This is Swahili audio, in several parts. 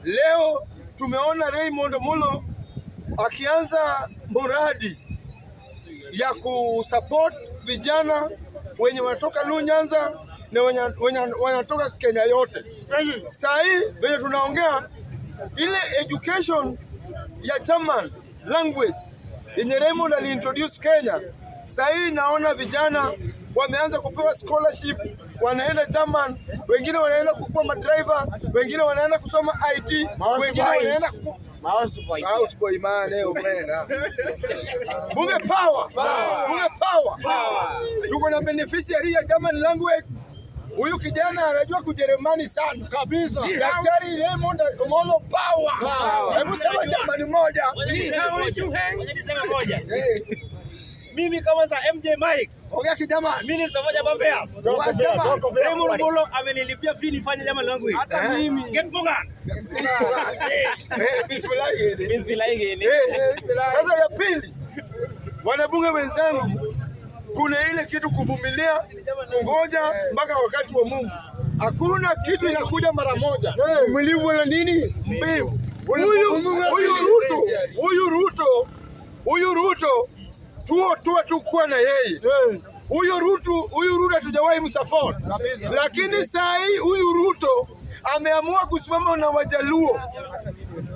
Leo tumeona Raymond Omolo akianza muradi ya kusupport vijana wenye wanatoka Nyanza na wenye wanatoka Kenya yote. Saa hii venye tunaongea ile education ya German language yenye Raymond aliintroduce Kenya, saa hii naona vijana wameanza kupewa scholarship, wanaenda German, wengine wanaenda kukuwa madriver, wengine wanaenda kusoma IT, wengine wanaenda House boy man umera. Bunge power. Tuko na beneficiary ya German language. Huyu kijana anajua Kujerumani sana kabisa. Daktari Raymond Omolo power. Hebu sema German moja. Niseme moja. Mimi kama sa MJ Mike. Ongea kijamani. Mimi ni Savoja Babeas. Raymond Omolo amenilipia fee nifanye German language. Hata mimi. Get Bogan. Bismillah. Sasa ya pili, wanabunge wenzangu, kuna ile kitu kuvumilia, kungoja mpaka wakati wa Mungu. Hakuna kitu inakuja mara moja. Mlivu na nini? Mbivu. Huyu Ruto tuwa na yeye. Huyu Ruto hatujawahi msupport. Lakini saa hii huyu Ruto ameamua kusimama na Wajaluo.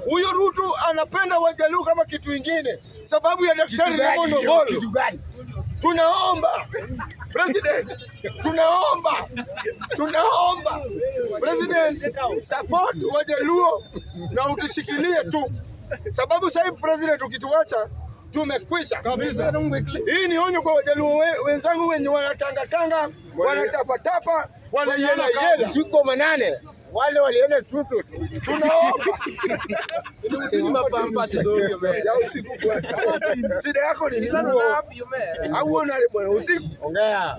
Huyu Ruto anapenda Wajaluo kama kitu kingine sababu ya Daktari Raymond Omolo. Tunaomba President, President support Wajaluo na utushikilie tu, sababu sasa President ukituacha tumekwisha kabisa. Hii ni onyo kwa Wajaluo wenzangu wenye wanatangatanga, wanatapatapa, wanayela siku manane wale walienda tutu. Tunaomba ya usiku kwa shida yako ni nini? Au unaona bwana usiku Ongea.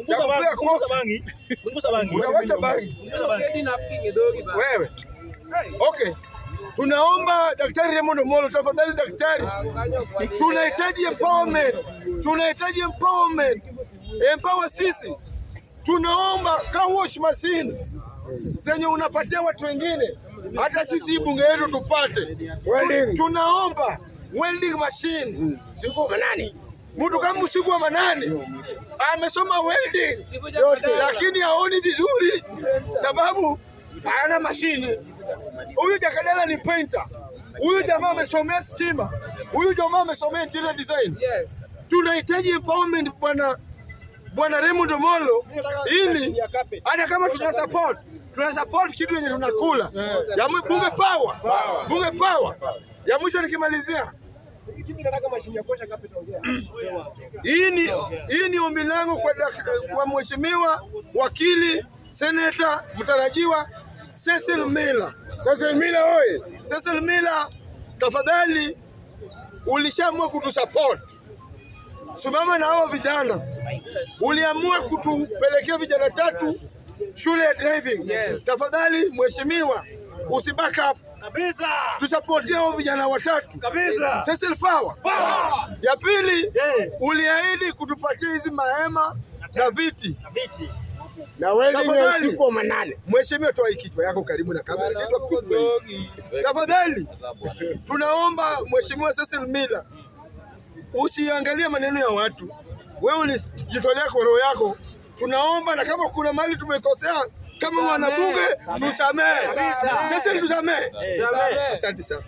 Punguza bangi. Unawacha bangi. Wewe. Okay. Tunaomba Daktari Raymond Omolo, tafadhali daktari. Tunahitaji empowerment. Empower sisi. Tunaomba car wash machines zenye unapatia watu wengine, hata sisi bunge yetu tupate. Tunaomba welding machine. Siku manane. Mtu kama usiku wa manane amesoma welding lakini haoni vizuri sababu hana mashine. Huyu Jakadala ni painter. Huyu jamaa amesomea stima. Huyu jamaa amesomea interior design. Tunahitaji empowerment bwana Raymond Omolo, ili hata kama tuna support kitu yenye tunakula. Ya bunge power. Ya mwisho nikimalizia, hii ni ombi langu kwa mheshimiwa wakili seneta mtarajiwa Cecil Miller. Cecil Miller, tafadhali, ulishaamua kutusupport. Simama na hao vijana. Uliamua kutupelekea vijana 3 shule ya driving. Tafadhali mheshimiwa, usiback up kabisa. Tusapotie hao vijana 3 kabisa. Cecil power. Ya pili, uliahidi kutupatia hizi mahema na viti. Na wewe ni siku manane. Mheshimiwa, toa kichwa yako karibu na kamera. Tafadhali. Tunaomba mheshimiwa Cecil Miller, usiangalie maneno ya watu. Wewe ulijitolea kwa roho yako. Tunaomba, na kama kuna mali tumekosea kama wanabunge tusamehe. Sasa tusamehe. Asante sana.